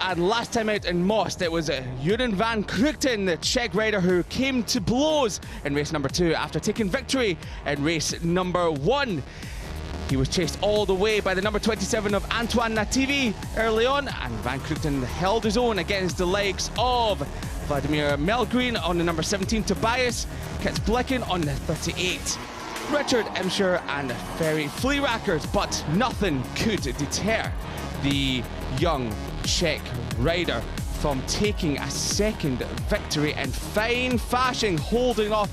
And last time out in Most, it was Jeroen van Kruchten, the Czech rider, who came to blows in race number 2 after taking victory in race number 1. He was chased all the way by the number 27 of Antoine Nativi early on, and Van Kruchten held his own against the likes of Vladimir Melgreen on the number 17, Tobias Ketsblicken on the 38, Richard Imscher and Ferry Fleerackers, but nothing could deter the young Czech rider from taking a second victory in fine fashion, holding off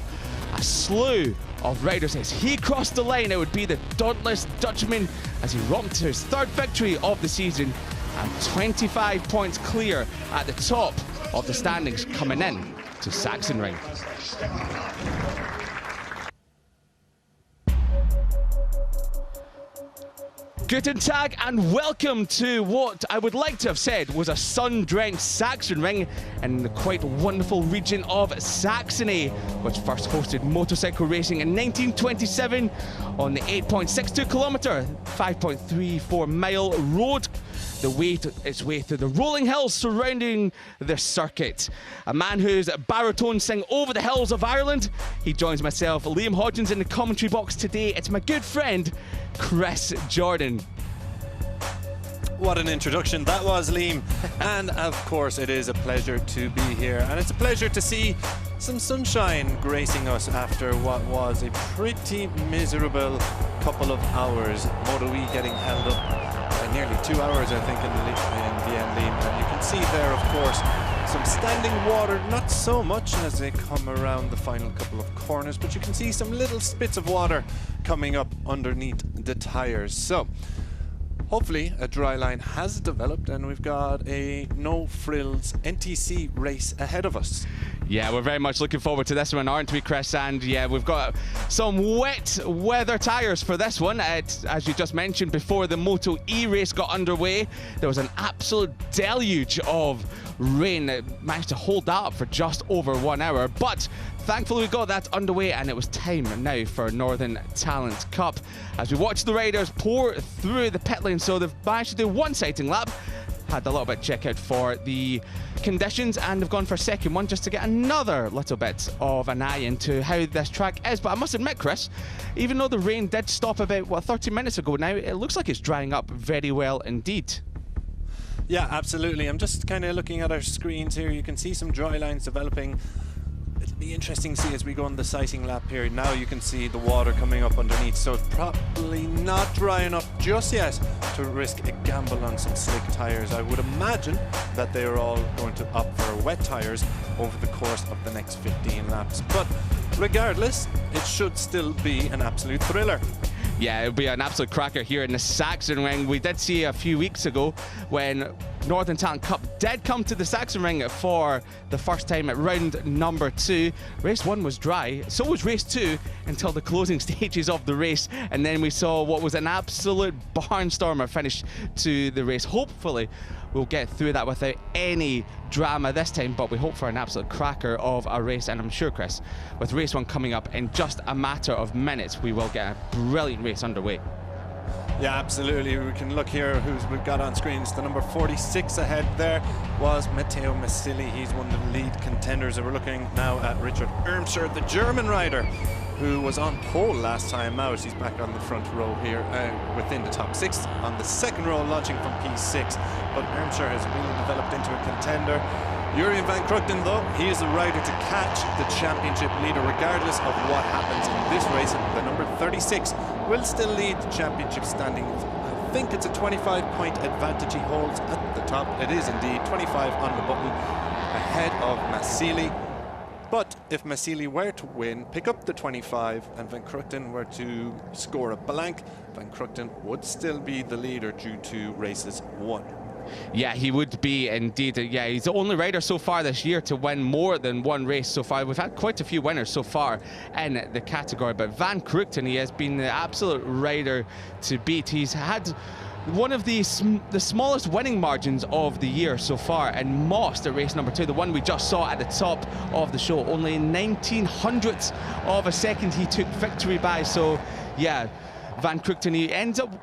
a slew of riders. As he crossed the line, it would be the dauntless Dutchman as he romped to his 3rd victory of the season and 25 points clear at the top of the standings coming in to Sachsenring. Guten Tag and welcome to what I would like to have said was a sun-drenched Sachsenring in the quite wonderful region of Saxony, which first hosted motorcycle racing in 1927 on the 8.62 kilometre, 5.34 mile road. Its way through the rolling hills surrounding the circuit. A man whose baritone sing over the hills of Ireland. He joins myself, Liam Hodgins, in the commentary box today. It's my good friend, Chris Jordan. What an introduction that was, Liam. And of course it is a pleasure to be here, and it's a pleasure to see some sunshine gracing us after what was a pretty miserable couple of hours. Moto E getting held up nearly 2 hours, I think, in the end, Liam. And you can see there, of course, some standing water, not so much as they come around the final couple of corners, but you can see some little spits of water coming up underneath the tires. So hopefully a dry line has developed and we've got a no-frills NTC race ahead of us. Yeah, we're very much looking forward to this one, aren't we, Chris? And yeah, we've got some wet weather tyres for this one. As you just mentioned, before the Moto E race got underway, there was an absolute deluge of rain that managed to hold that up for just over 1 hour. But thankfully we got that underway, and it was time now for Northern Talent Cup as we watched the riders pour through the pit lane. So they've managed to do one sighting lap, had a little bit check out for the conditions, and have gone for a second one just to get another little bit of an eye into how this track is. But I must admit, Chris, even though the rain did stop about 30 minutes ago now, it looks like it's drying up very well indeed. Yeah, absolutely. I'm just kind of looking at our screens here. You can see some dry lines developing. It'll be interesting to see as we go on the sighting lap here. Now you can see the water coming up underneath, so it's probably not dry enough just yet to risk a gamble on some slick tyres. I would imagine that they are all going to opt for wet tyres over the course of the next 15 laps. But regardless, it should still be an absolute thriller. Yeah, it'll be an absolute cracker here in the Sachsenring. We did see a few weeks ago when Northern Talent Cup did come to the Sachsenring for the first time at round number 2. Race 1 was dry, so was race 2 until the closing stages of the race, and then we saw what was an absolute barnstormer finish to the race. Hopefully we'll get through that without any drama this time, but we hope for an absolute cracker of a race. And I'm sure, Chris, with race 1 coming up in just a matter of minutes, we will get a brilliant race underway. Yeah, absolutely. We can look here who's we've got on screens. The number 46 ahead there was Matteo Massili. He's one of the lead contenders. And we're looking now at Richard Irmscher, the German rider, who was on pole last time out. He's back on the front row here within the top 6 on the second row, launching from P6. But Irmscher has really developed into a contender. Jeroen van Kruchten, though, he is the rider to catch the championship leader regardless of what happens in this race. The number 36 will still lead the championship standings. I think it's a 25-point advantage he holds at the top. It is indeed 25 on the button, ahead of Massili. But if Massili were to win, pick up the 25, and Van Kruchten were to score a blank, Van Kruchten would still be the leader due to races 1. Yeah, he would be indeed. Yeah, he's the only rider so far this year to win more than one race so far. We've had quite a few winners so far in the category, but Van Kruchten, he has been the absolute rider to beat. He's had one of the smallest winning margins of the year so far in Most at race number 2, the one we just saw at the top of the show. Only 19 hundredths of a second he took victory by. So yeah, Van Krugten.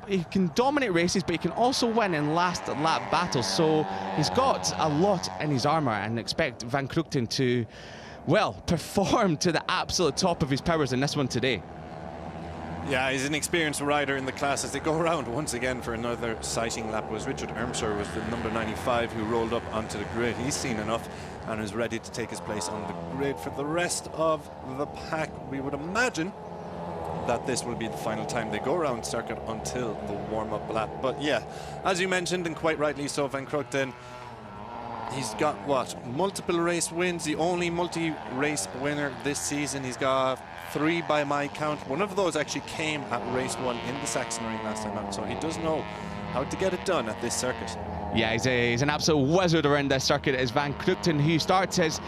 He can dominate races, but he can also win in last lap battles. So he's got a lot in his armour, and expect Van Krugten to, well, perform to the absolute top of his powers in this one today. Yeah, he's an experienced rider in the class. As they go around once again for another sighting lap, was Richard Ermser, was the number 95 who rolled up onto the grid. He's seen enough and is ready to take his place on the grid. For the rest of the pack, we would imagine that this will be the final time they go around circuit until the warm-up lap. But yeah, as you mentioned, and quite rightly so, Van Krugten, he's got, what, multiple race wins, the only multi-race winner this season. He's got 3 by my count. One of those actually came at race 1 in the Sachsenring last time out, so he does know how to get it done at this circuit. Yeah, he's an absolute wizard around this circuit. Is Van Krugten, who starts his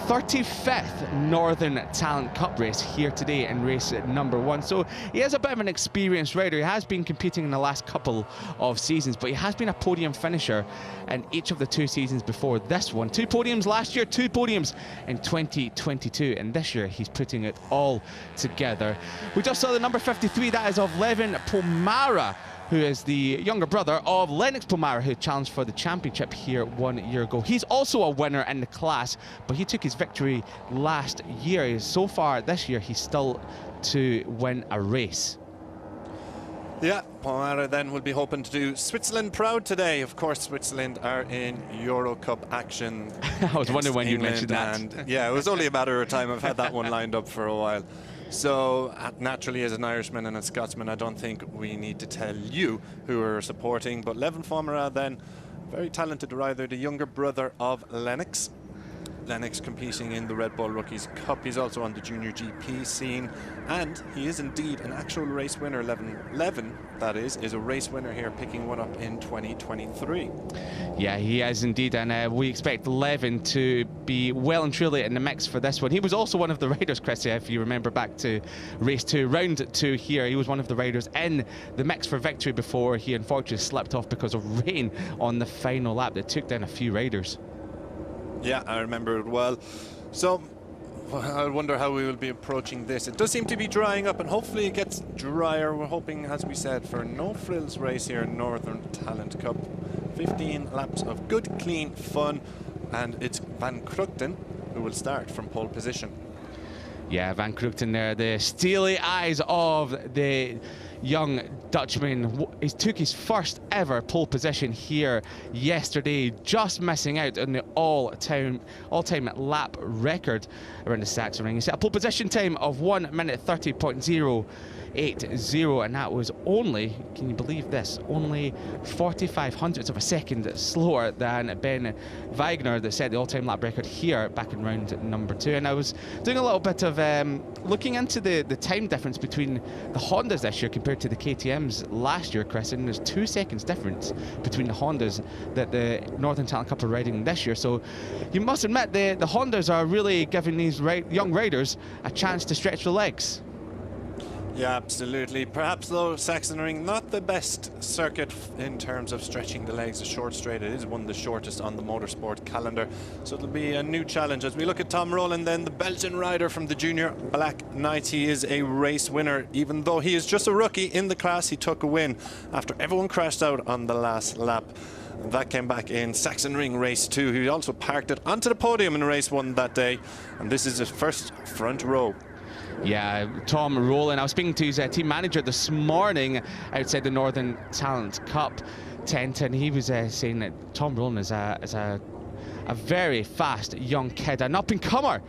35th Northern Talent Cup race here today in race number 1. So he is a bit of an experienced rider. He has been competing in the last couple of seasons, but he has been a podium finisher in each of the 2 seasons before this one. 2 podiums last year, 2 podiums in 2022, and this year he's putting it all together. We just saw the number 53, that is of Levin Pomara, who is the younger brother of Lennox Pomara, who challenged for the championship here 1 year ago. He's also a winner in the class, but he took his victory last year. So far this year, he's still to win a race. Yeah, Pomara then will be hoping to do Switzerland proud today. Of course, Switzerland are in Euro Cup action. I was wondering when you mentioned that. And yeah, it was only a matter of time. I've had that one lined up for a while. So naturally, as an Irishman and a Scotsman, I don't think we need to tell you who we're supporting. But Levin Pomara then, very talented rider, the younger brother of Lennox. Lennox competing in the Red Bull Rookies Cup. He's also on the junior GP scene, and he is indeed an actual race winner. Levin, that is a race winner here, picking one up in 2023. Yeah, he is indeed, and we expect Levin to be well and truly in the mix for this one. He was also one of the riders, Chris, if you remember back to race 2, round 2 here. He was one of the riders in the mix for victory before he unfortunately slipped off because of rain on the final lap that took down a few riders. Yeah, I remember it well. So I wonder how we will be approaching this. It does seem to be drying up, and hopefully it gets drier. We're hoping, as we said, for a no-frills race here in Northern Talent Cup. 15 laps of good, clean fun, and it's Van Krugten who will start from pole position. Yeah, Van Krugten there, the steely eyes of the young Dutchman. He took his first ever pole position here yesterday, just missing out on the all-time lap record around the Sachsenring. He set a pole position time of 1 minute 30.080, and that was only, can you believe this, only 45 hundredths of a second slower than Ben Wagner that set the all-time lap record here back in round number 2. And I was doing a little bit of looking into the time difference between the Hondas this year compared to the KTMs last year, Chris, and there's 2 seconds difference between the Hondas that the Northern Talent Cup are riding this year. So you must admit the Hondas are really giving these young riders a chance to stretch their legs. Yeah, absolutely. Perhaps, though, Sachsenring, not the best circuit in terms of stretching the legs. A short straight, it is one of the shortest on the motorsport calendar. So it'll be a new challenge. As we look at Tom Rowland, then, the Belgian rider from the Junior Black Knights. He is a race winner. Even though he is just a rookie in the class, he took a win after everyone crashed out on the last lap. That came back in Sachsenring race 2. He also parked it onto the podium in race 1 that day. And this is his first front row. Yeah, Tom Rowland. I was speaking to his team manager this morning outside the Northern Talent Cup tent, and he was saying that Tom Rowland is a very fast young kid, an up-and-comer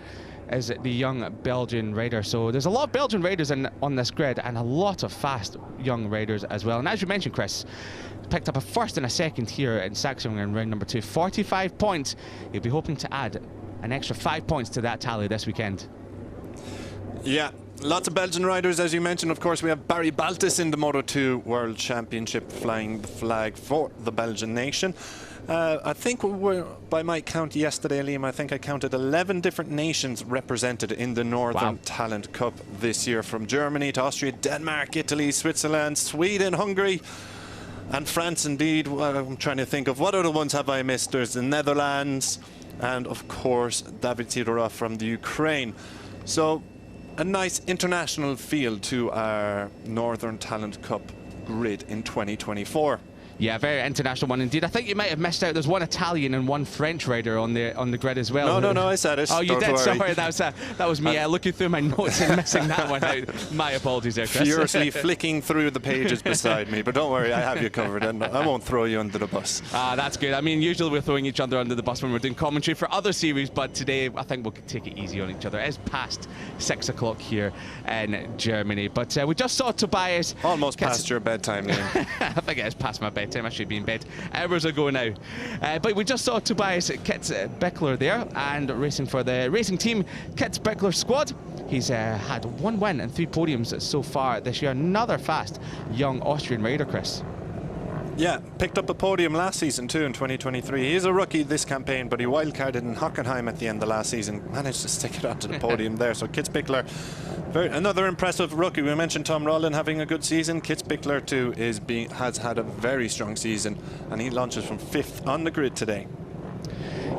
is the young Belgian rider. So there's a lot of Belgian riders on this grid, and a lot of fast young riders as well. And as you mentioned, Chris, picked up a first and a second here in Sachsenring in round number 2. 45 points. He'll be hoping to add an extra 5 points to that tally this weekend. Yeah, lots of Belgian riders, as you mentioned. Of course, we have Barry Baltus in the Moto2 World Championship, flying the flag for the Belgian nation. I think by my count yesterday, Liam, I think I counted 11 different nations represented in the Northern Talent Cup this year, from Germany to Austria, Denmark, Italy, Switzerland, Sweden, Hungary, and France indeed. I'm trying to think of what other ones have I missed. There's the Netherlands, and of course David Sidorov from the Ukraine. So a nice international feel to our Northern Talent Cup grid in 2024. Yeah, very international one indeed. I think you might have missed out. There's one Italian and one French rider on the grid as well. No, I said it. Oh, you Don't did. worry. Sorry, that was me looking through my notes and missing that one out. My apologies there, Chris. Furiously flicking through the pages beside me, but don't worry, I have you covered, and I won't throw you under the bus. That's good. I mean, usually we're throwing each other under the bus when we're doing commentary for other series, but today I think we'll take it easy on each other. It's past 6 o'clock here in Germany, but we just saw Tobias. Almost past your bedtime, Liam. I think it is past my bedtime. I should be in bed hours ago now. But we just saw Tobias Kitzbichler there and racing for the racing team Kitzbichler squad. He's had 1 win and 3 podiums so far this year. Another fast young Austrian rider, Chris. Yeah, picked up a podium last season too in 2023. He's a rookie this campaign, but he wildcarded in Hockenheim at the end of last season. Managed to stick it onto the podium there. So Kitzbichler, another impressive rookie. We mentioned Tom Rowland having a good season. Kitzbichler too has had a very strong season, and he launches from 5th on the grid today.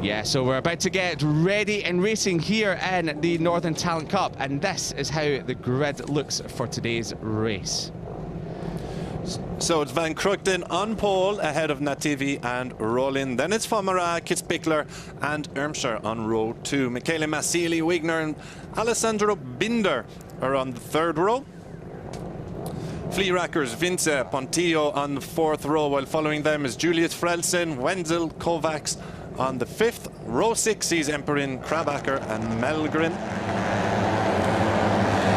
Yeah, so we're about to get ready and racing here in the Northern Talent Cup, and this is how the grid looks for today's race. So it's Van Krugten on pole ahead of Nativi and Rollin. Then it's Famara, Kitzbichler and Irmscher on row 2. Michele Massili, Wigner and Alessandro Binder are on the 3rd row. Fleerackers, Vince Pontillo on the 4th row, while following them is Julius Frelsen, Wenzel, Kovacs on the 5th. Row 6 sees Emperin, Krabacher and Melgren.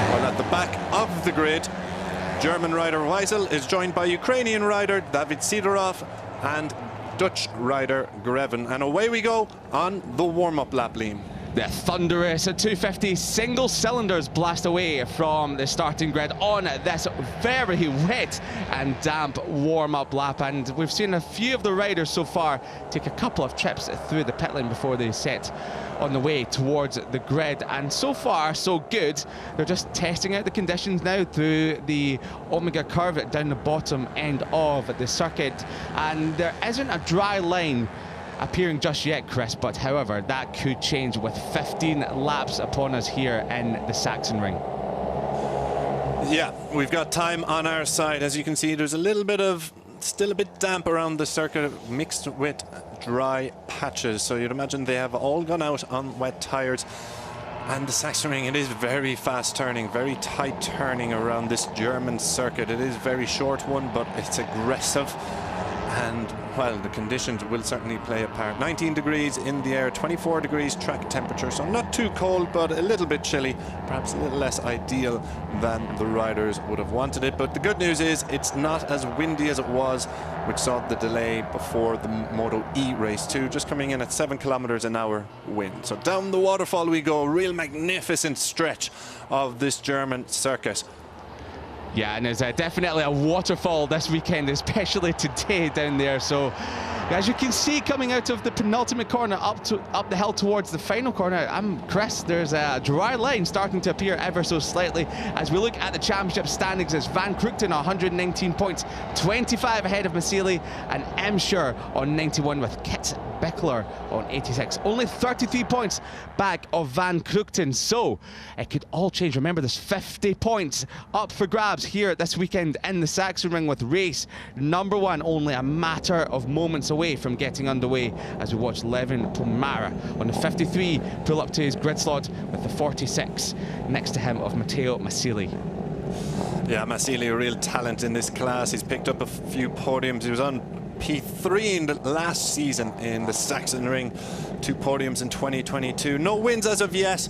While at the back of the grid, German rider Weisel is joined by Ukrainian rider David Sidorov and Dutch rider Greven. And away we go on the warm-up lap, Liam. The thunderous 250 single cylinders blast away from the starting grid on this very wet and damp warm-up lap, and we've seen a few of the riders so far take a couple of trips through the pit lane before they set on the way towards the grid, and so far so good. They're just testing out the conditions now through the Omega curve down the bottom end of the circuit, and there isn't a dry line appearing just yet, Chris, but however that could change with 15 laps upon us here in the Sachsenring. Yeah, we've got time on our side. As you can see, there's still a bit damp around the circuit, mixed with dry patches, so you'd imagine they have all gone out on wet tires. And the Sachsenring, it is very fast turning, very tight turning around this German circuit. It is a very short one, but it's aggressive. And, well, the conditions will certainly play a part. 19 degrees in the air, 24 degrees track temperature, so not too cold, but a little bit chilly, perhaps a little less ideal than the riders would have wanted it. But the good news is it's not as windy as it was, which saw the delay before the Moto E race 2, just coming in at 7 kilometers an hour wind. So down the waterfall we go, real magnificent stretch of this German circuit. Yeah, and there's definitely a waterfall this weekend, especially today down there. So as you can see, coming out of the penultimate corner up the hill towards the final corner, Chris, there's a dry line starting to appear ever so slightly. As we look at the championship standings, it's Van Krugten on 119 points, 25 ahead of Massili, and Emscher on 91 with Kitzbichler on 86. Only 33 points back of Van Krugten, so it could all change. Remember, there's 50 points up for grabs here this weekend in the Sachsenring, with race number 1 only a matter of moments away from getting underway, as we watch Levin Pomara on the 53 pull up to his grid slot with the 46 next to him of Matteo Massili. Yeah, Massili, a real talent in this class. He's picked up a few podiums. He was on P3 in the last season in the Sachsenring, 2 podiums in 2022. No wins as of yet,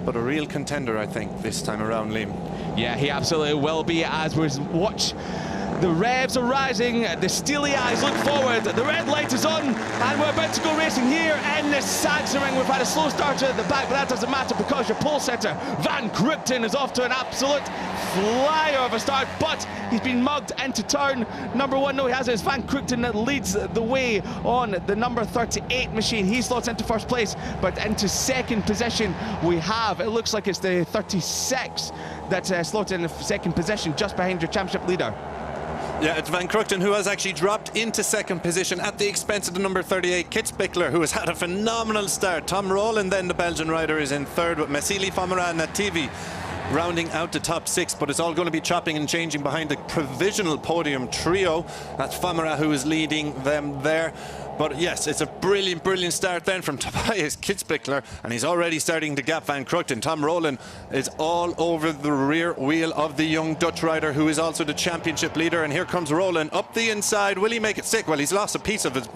but a real contender, I think, this time around, Liam. Yeah, he absolutely will be, as we watch the revs are rising, the steely eyes look forward, the red light is on, and we're about to go racing here in the Sachsenring. We've had a slow starter at the back, but that doesn't matter because your pole setter Van Krugten is off to an absolute flyer of a start, but he's been mugged into turn number 1. No, he hasn't. It's Van Krugten that leads the way on the number 38 machine. He slots into first place, but into second position we have, it looks like it's the 36 that slotted in the second position, just behind your championship leader. Yeah, it's Van Krugten who has actually dropped into second position at the expense of the number 38, Kitzbichler, who has had a phenomenal start. Tom Rowland, then the Belgian rider, is in third, with Massili, Famara and Nativi rounding out the top 6, but it's all going to be chopping and changing behind the provisional podium trio. That's Famara who is leading them there. But yes, it's a brilliant start then from Tobias Kitzbichler, and he's already starting to gap Van Kruchten. Tom Rowland is all over the rear wheel of the young Dutch rider, who is also the championship leader. And here comes Rowland up the inside. Will he make it stick? Well, he's lost a piece of his,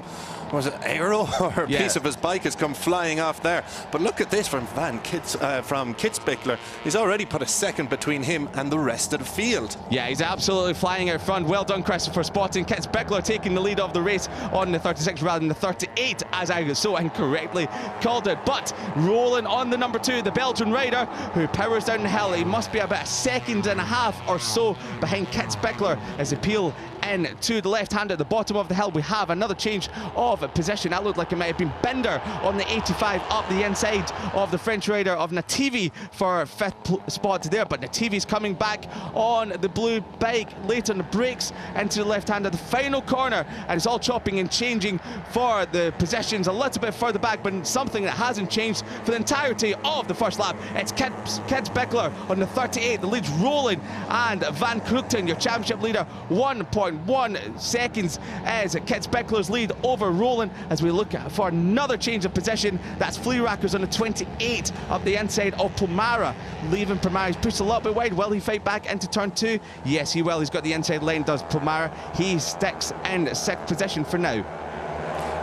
was it aero, or a piece of his bike has come flying off there. But look at this from Kitzbichler. He's already put a second between him and the rest of the field. Yeah, he's absolutely flying out front. Well done, Christopher, spotting Kitzbichler taking the lead of the race on the 36 rather than the 38, as I so incorrectly called it. But Rowland on the number 2, the Belgian rider who powers down the hill. He must be about a second and a half or so behind Kitzbichler as they peel in to the left hand at the bottom of the hill. We have another change of position. That looked like it might have been Bender on the 85 up the inside of the French rider of Nativi for 5th spot there. But Nativi's coming back on the blue bike late on the brakes into the left hand of the final corner, and it's all chopping and changing for the positions a little bit further back, but something that hasn't changed for the entirety of the first lap. It's Kitzbichler on the 38, the lead's Rowland, and Van Kruchten, your championship leader, 1.1 seconds as Kitzbichler's lead over Rowland, as we look for another change of position. That's Fleerackers on the 28 up the inside of Pomara, leaving Pomara. He's pushed a little bit wide. Will he fight back into turn 2? Yes, he will. He's got the inside lane, does Pomara. He sticks in 6th position for now.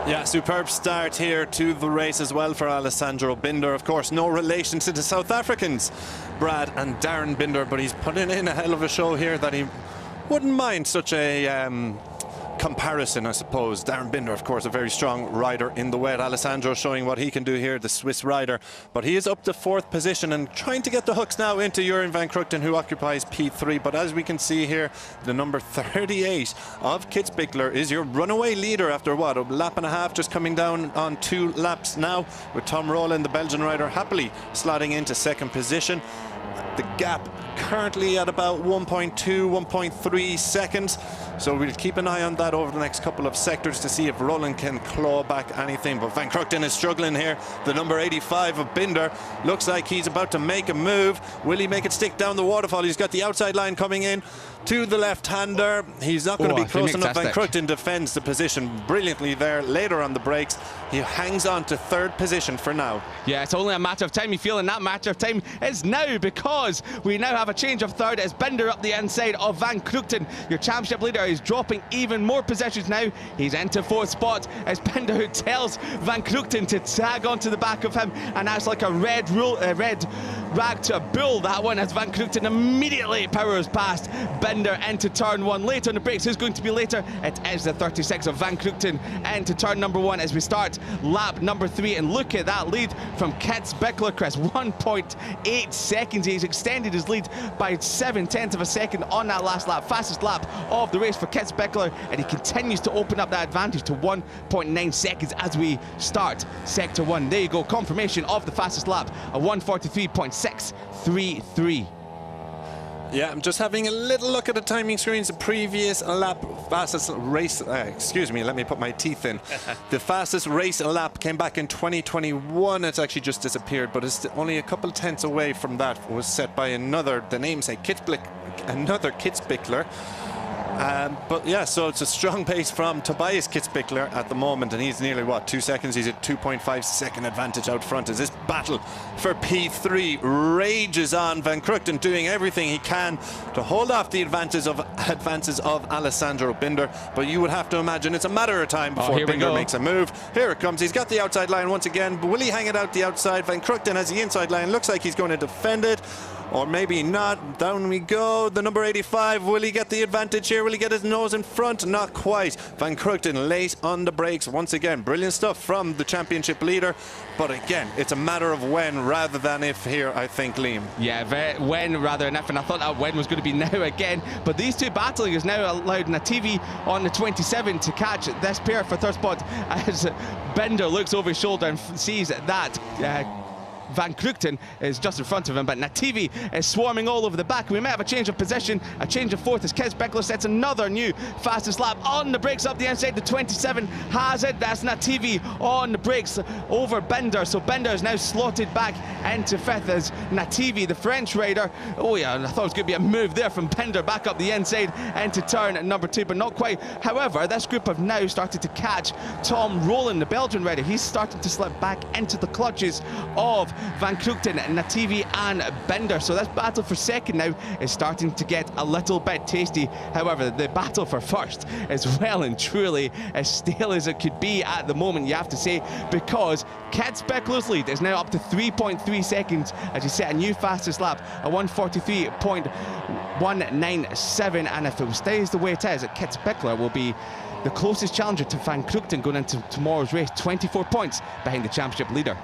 Yeah, superb start here to the race as well for Alessandro Binder. Of course, no relation to the South Africans, Brad and Darren Binder, but he's putting in a hell of a show here that he wouldn't mind such a comparison, I suppose. Darren Binder, of course, a very strong rider in the wet. Alessandro showing what he can do here, the Swiss rider. But he is up to 4th position and trying to get the hooks now into Joran Van Kruchten, who occupies P3. But as we can see here, the number 38 of Kitzbichler is your runaway leader after what, a lap and a half, just coming down on 2 laps now, with Tom Rowland, the Belgian rider, happily slotting into 2nd position. The gap currently at about 1.2, 1.3 seconds. So we'll keep an eye on that over the next couple of sectors to see if Rowland can claw back anything. But Van Kruchten is struggling here. The number 85 of Binder looks like he's about to make a move. Will he make it stick down the waterfall? He's got the outside line coming in to the left-hander. He's not going to be close enough. Van Kruchten defends the position brilliantly there. Later on the brakes, he hangs on to 3rd position for now. Yeah, it's only a matter of time. You feel, and that matter of time is now, because we now have a change of 3rd as Binder up the inside of Van Kruchten, your championship leader. He's dropping even more positions now. He's into 4th spot as Binder, who tells Van Kruchten to tag onto the back of him, and that's like a red rag to a bull, that one, as Van Kruchten immediately powers past Binder into turn 1. Late on the brakes, who's going to be later? It is the 36 of Van Kruchten into turn number 1 as we start lap number 3. And look at that lead from Kitzbichler, Chris, 1.8 seconds. He's extended his lead by 7/10 of a second on that last lap, fastest lap of the race for Kitzbichler, and he continues to open up that advantage to 1.9 seconds as we start sector 1. There you go, confirmation of the fastest lap, a 1:43.633. Yeah, I'm just having a little look at the timing screens. The previous lap fastest race, excuse me, let me put my teeth in. The fastest race lap came back in 2021. It's actually just disappeared, but it's only a couple tenths away from that. It was set by another, the namesake, another Kitzbichler. But yeah, so it's a strong pace from Tobias Kitzbichler at the moment, and he's nearly, what, 2 seconds? He's at 2.5 second advantage out front as this battle for P3 rages on. Van Kruchten doing everything he can to hold off the advances of Alessandro Binder, but you would have to imagine it's a matter of time before Binder makes a move. Here it comes. He's got the outside line once again, but will he hang it out the outside? Van Kruchten has the inside line. Looks like he's going to defend it, or maybe not. Down we go. The number 85, will he get the advantage here? Will he get his nose in front? Not quite. Van Kruchten late on the brakes once again. Brilliant stuff from the championship leader, but again, it's a matter of when rather than if here, I think, Liam. Yeah, when rather than if, and I thought that when was going to be now again, but these two battling has now allowed Nativi on the 27 to catch this pair for 3rd spot as Binder looks over his shoulder and sees that Van Krugten is just in front of him, but Nativi is swarming all over the back. We may have a change of position, a change of fourth as Kez Beckler sets another new fastest lap on the brakes up the inside. The 27 has it. That's Nativi on the brakes over Bender. So Bender is now slotted back into fifth as Nativi, the French rider. Oh yeah, I thought it was going to be a move there from Bender back up the inside into turn number 2, but not quite. However, this group have now started to catch Tom Rowland, the Belgian rider. He's starting to slip back into the clutches of Van Krugten, Nativi and Bender. So this battle for second now is starting to get a little bit tasty. However, the battle for first is well and truly as stale as it could be at the moment, you have to say, because Kez Beckler's lead is now up to 3.3 seconds as he set a new fastest lap, a 1:43.197, and if it stays the way it is, Kez Beckler will be the closest challenger to Van Krugten going into tomorrow's race, 24 points behind the championship leader.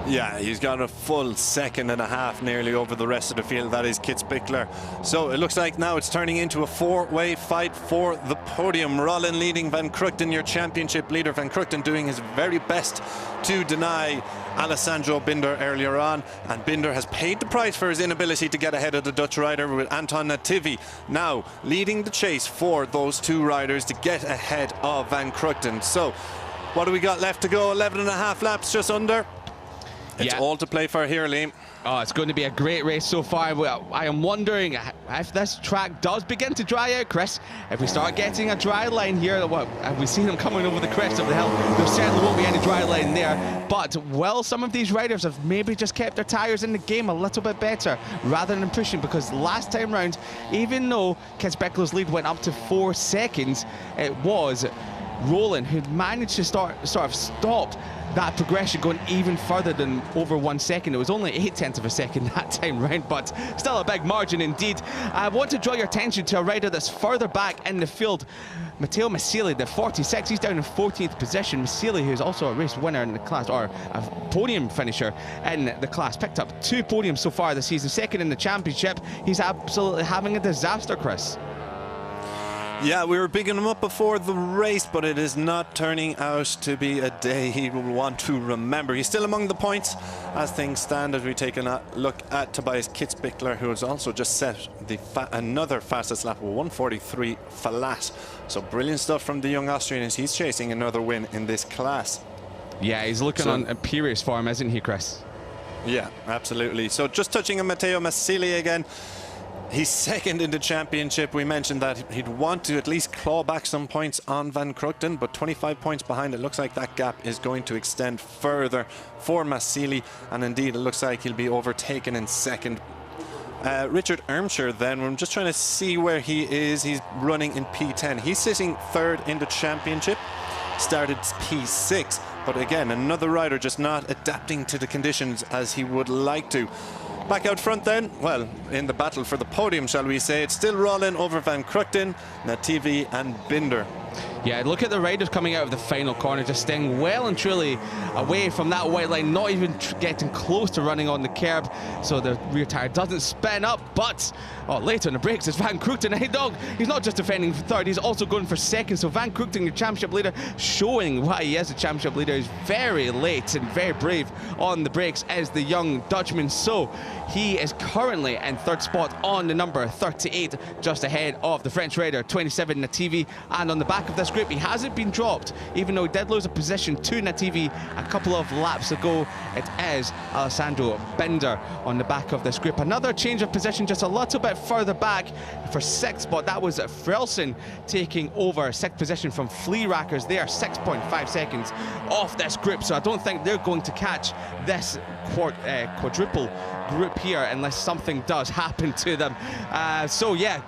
Yeah, he's got a full second and a half nearly over the rest of the field. That is Kez Beckler. So it looks like now it's turning into a four-way fight for the podium. Rollin leading Van Krugten, your championship leader. Van Krugten doing his very best to deny Alessandro Binder earlier on, and Binder has paid the price for his inability to get ahead of the Dutch rider, with Anton Nativi now leading the chase for those two riders to get ahead of Van Krugten. So what do we got left to go? 11 and a half laps, just under. It's all to play for here, Liam. Oh, it's going to be a great race so far. I am wondering if this track does begin to dry out, Chris. If we start getting a dry line here, have we seen them coming over the crest of the hill? There certainly won't be any dry line there. But will some of these riders have maybe just kept their tyres in the game a little bit better rather than pushing? Because last time round, even though Kez Beckler's lead went up to 4 seconds, it was Rowland who managed to sort of stop that progression going even further than over 1 second. It was only 0.8 of a second that time round, but still a big margin indeed. I want to draw your attention to a rider that's further back in the field, Matteo Massili, the 46. He's down in 14th position. Massili, who's also a race winner in the class, or a podium finisher in the class, picked up 2 podiums so far this season, second in the championship. He's absolutely having a disaster, Chris. Yeah, we were bigging him up before the race, but it is not turning out to be a day he will want to remember. He's still among the points as things stand, as we take a look at Tobias Kitzbichler, who has also just set another fastest lap of 1:43 flat. So brilliant stuff from the young Austrian as he's chasing another win in this class. Yeah, he's looking on imperious form, isn't he, Chris? Yeah, absolutely. So just touching on Matteo Massili again. He's second in the championship. We mentioned that he'd want to at least claw back some points on Van Krugten, but 25 points behind. It looks like that gap is going to extend further for Massili, and indeed it looks like he'll be overtaken in second. Richard Ermshire then, I'm just trying to see where he is. He's running in P10. He's sitting third in the championship, started P6, but again, another rider just not adapting to the conditions as he would like to. Back out front then, well, in the battle for the podium, shall we say, it's still Rollin over Van Krugten, Nativi and Binder. Yeah, look at the riders coming out of the final corner, just staying well and truly away from that white line, not even getting close to running on the curb, so the rear tyre doesn't spin up. But later in the brakes, it's Van Krugten. Hey, dog, he's not just defending for third, he's also going for second. So Van Krugten, your championship leader, showing why he is the championship leader. He's very late and very brave on the brakes as the young Dutchman. So he is currently in third spot on the number 38, just ahead of the French rider 27 Nativi. And on the back of this group, he hasn't been dropped, even though he did lose a position to Nativi a couple of laps ago. It is Alessandro Binder on the back of this group. Another change of position just a little bit further back for sixth spot. That was Frelson taking over sixth position from Fleerackers. They are 6.5 seconds off this group, so I don't think they're going to catch this quadruple group here unless something does happen to them. So yeah,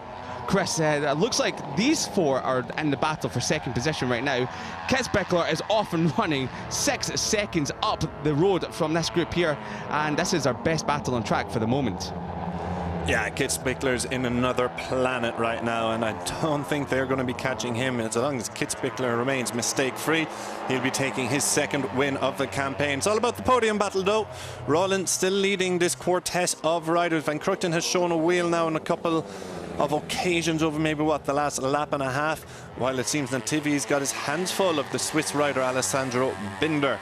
Chris, it looks like these four are in the battle for second position right now. Kez Beckler is off and running 6 seconds up the road from this group here, and this is our best battle on track for the moment. Yeah, Kez Beckler's in another planet right now, and I don't think they're going to be catching him. As long as Kez Beckler remains mistake-free, he'll be taking his second win of the campaign. It's all about the podium battle, though. Rollin still leading this quartet of riders. Van Krugten has shown a wheel now in a couple of occasions over maybe the last lap and a half, while it seems Nativi's got his hands full of the Swiss rider Alessandro Binder.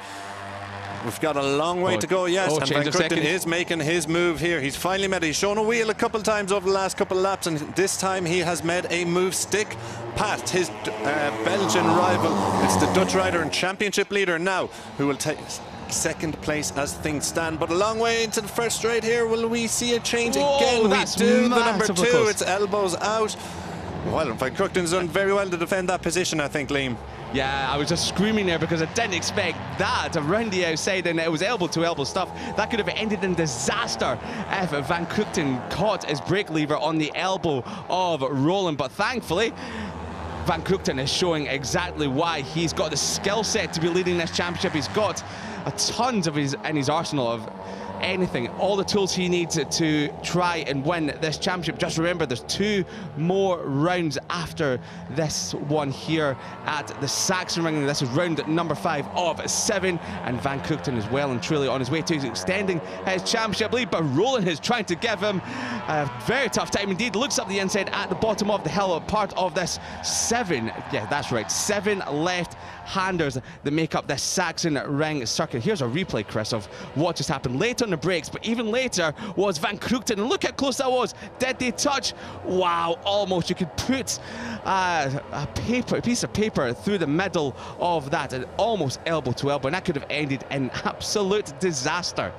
We've got a long way to go, yes, and Van Krugten is making his move here. He's finally made it. He's shown a wheel a couple times over the last couple of laps, and this time he has made a move stick past his Belgian rival. It's the Dutch rider and championship leader now who will take second place as things stand, but a long way into the first straight here. Will we see a change again? We do. The number 2, it's elbows out. Well, Van Krugten's done very well to defend that position, I think, Liam. Yeah, I was just screaming there because I didn't expect that around the outside, and it was elbow-to-elbow stuff. That could have ended in disaster if Van Krugten caught his brake lever on the elbow of Roland. But thankfully, Van Krugten is showing exactly why he's got the skill set to be leading this championship. He's got a tons of in his arsenal of anything, all the tools he needs to try and win this championship. Just remember, there's 2 more rounds after this one here at the Sachsenring. This is round number 5 of 7, and Van Krugten is well and truly on his way to extending his championship lead, but Roland is trying to give him a very tough time indeed. Looks up the inside at the bottom of the hill, part of this 7, yeah, that's right, 7 left-handers that make up this Sachsenring circuit. Here's a replay, Chris, of what just happened later on the brakes, but even later was Van Krugten, and look how close that was. Did they touch? Wow, almost. You could put a piece of paper through the middle of that, and almost elbow to elbow, and that could have ended in absolute disaster.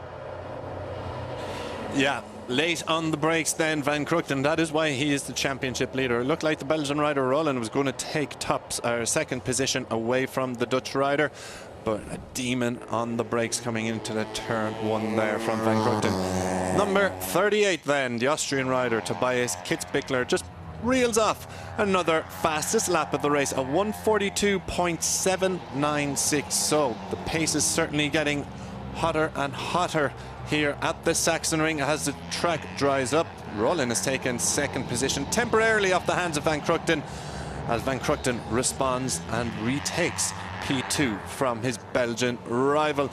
Yeah, late on the brakes then, Van Krugten. That is why he is the championship leader. It looked like the Belgian rider Roland was going to take second position away from the Dutch rider, but a demon on the brakes coming into the turn 1 there from Van Krugten. Number 38 then, the Austrian rider Tobias Kitzbichler, just reels off another fastest lap of the race, a 1:42.796. So the pace is certainly getting hotter and hotter here at the Sachsenring as the track dries up. Roland has taken second position temporarily off the hands of Van Krugten, as Van Krugten responds and retakes P2 from his Belgian rival.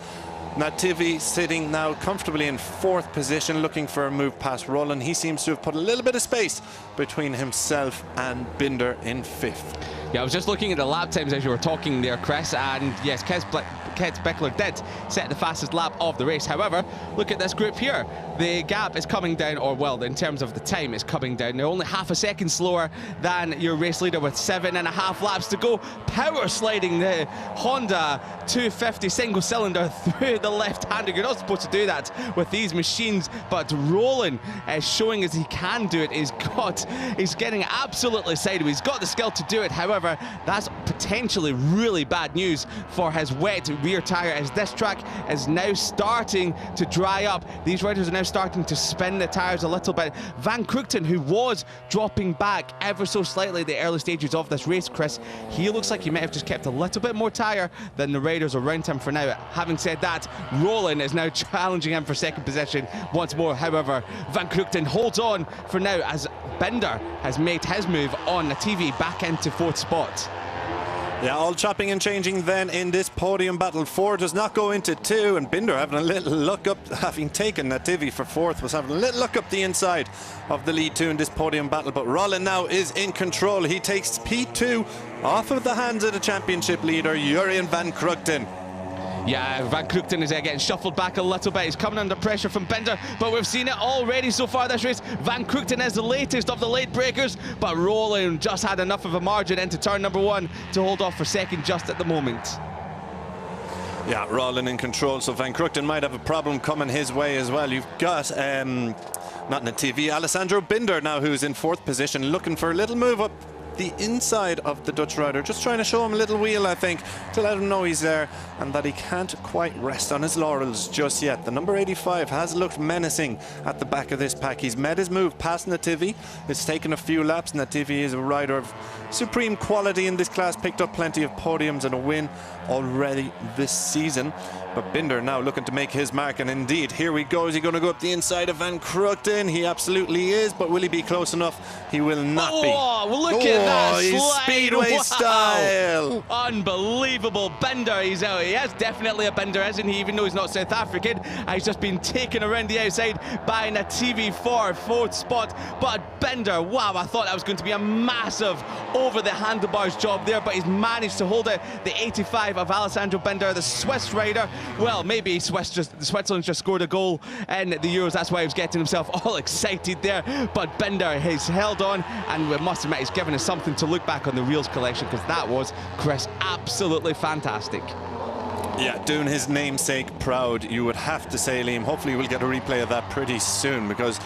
Nativi sitting now comfortably in 4th position, looking for a move past Roland. He seems to have put a little bit of space between himself and Binder in 5th. Yeah, I was just looking at the lap times as you were talking there, Chris, and yes, Kitzbichler did set the fastest lap of the race. However, look at this group here. The gap is coming down, or well, in terms of the time, it's coming down. They're only half a second slower than your race leader with 7.5 laps to go. Power sliding the Honda 250 single cylinder through the left-hander. You're not supposed to do that with these machines, but Roland is showing as he can do it. He's getting absolutely sideways. He's got the skill to do it. However, that's potentially really bad news for his wet rear tire, as this track is now starting to dry up. These riders are now starting to spin the tires a little bit. Van Krugten, who was dropping back ever so slightly at the early stages of this race, Chris, he looks like he might have just kept a little bit more tire than the riders around him for now. Having said that, Roland is now challenging him for second position once more. However, Van Krugten holds on for now as Binder has made his move on the TV back into 4th spot. Yeah, all chopping and changing then in this podium battle. 4 does not go into 2, and Binder having a little look up, having taken Nativi for 4th, was having a little look up the inside of the lead 2 in this podium battle. But Roland now is in control. He takes P2 off of the hands of the championship leader, Jurjen Van Krugten. Yeah, Van Krugten is getting shuffled back a little bit. He's coming under pressure from Binder, but we've seen it already so far this race. Van Krugten is the latest of the late breakers, but Roland just had enough of a margin into turn number 1 to hold off for second just at the moment. Yeah, Roland in control, so Van Krugten might have a problem coming his way as well. You've got, not Nativi, Alessandro Binder now, who's in 4th position, looking for a little move up the inside of the Dutch rider, just trying to show him a little wheel, I think, to let him know he's there and that he can't quite rest on his laurels just yet. The number 85 has looked menacing at the back of this pack. He's made his move past Nativi. It's taken a few laps. Nativi is a rider of supreme quality in this class, picked up plenty of podiums and a win already this season. But Binder now looking to make his mark, and indeed, here we go. Is he going to go up the inside of Van Krugten? He absolutely is, but will he be close enough? He will not be. Oh, well, look at that he's slide. Speedway Wow. style. Unbelievable bender. He's out. He is definitely a bender, isn't he? Even though he's not South African. He's just been taken around the outside by Nativi for fourth spot. But bender, wow, I thought that was going to be a massive over the handlebars job there, but he's managed to hold it. The 85 of Alessandro Bender, the Swiss rider. Well, maybe Switzerland just scored a goal in the Euros. That's why he was getting himself all excited there. But Bender has held on, and we must admit he's given us something to look back on the Reels collection, because that was, Chris, absolutely fantastic. Yeah, doing his namesake proud, you would have to say, Liam. Hopefully we'll get a replay of that pretty soon, because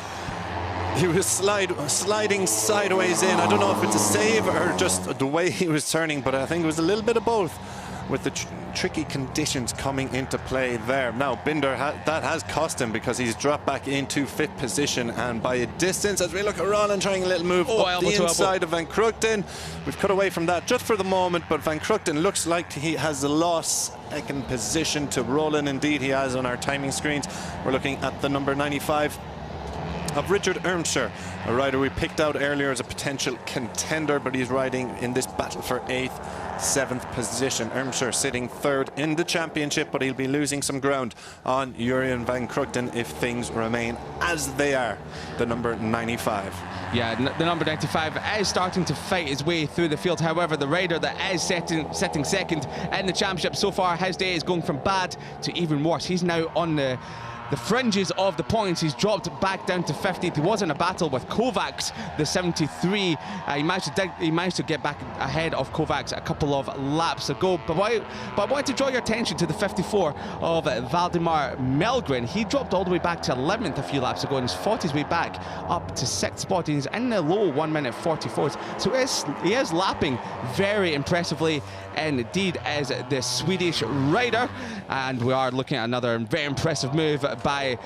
he was sliding sideways in. I don't know if it's a save or just the way he was turning, but I think it was a little bit of both, with the tricky conditions coming into play there. Now, Binder, that has cost him, because he's dropped back into fifth position, and by a distance, as we look at Roland trying a little move up the inside of Van Krugten. We've cut away from that just for the moment, but Van Krugten looks like he has lost second position to Roland. Indeed, he has on our timing screens. We're looking at the number 95 of Richard Ermscher, a rider we picked out earlier as a potential contender, but he's riding in this battle for 8th, 7th position. Ermscher sitting third in the championship, but he'll be losing some ground on Jurjen Van Krugten if things remain as they are. The number 95. Yeah, the number 95 is starting to fight his way through the field. However, the rider that is sitting second in the championship so far, his day is going from bad to even worse. He's now on the fringes of the points. He's dropped back down to 50th. He was in a battle with Kovacs, the 73. He managed to get back ahead of Kovacs a couple of laps ago. But I wanted to draw your attention to the 54 of Valdemar Melgren. He dropped all the way back to 11th a few laps ago, and he's fought his way back up to 6th spot. He's in the low 1 minute 44s. So he is lapping very impressively, and indeed as the Swedish rider. And we are looking at another very impressive move by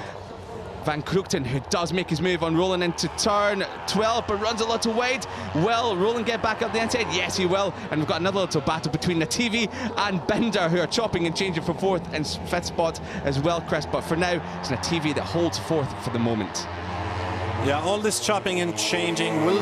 Van Krugten, who does make his move on Roland into turn 12, but runs a little wide. Will Roland get back up the inside? Yes, he will. And we've got another little battle between Nativi and Bender, who are chopping and changing for 4th and 5th spot as well, Chris. But for now, it's Nativi that holds 4th for the moment. Yeah, all this chopping and changing will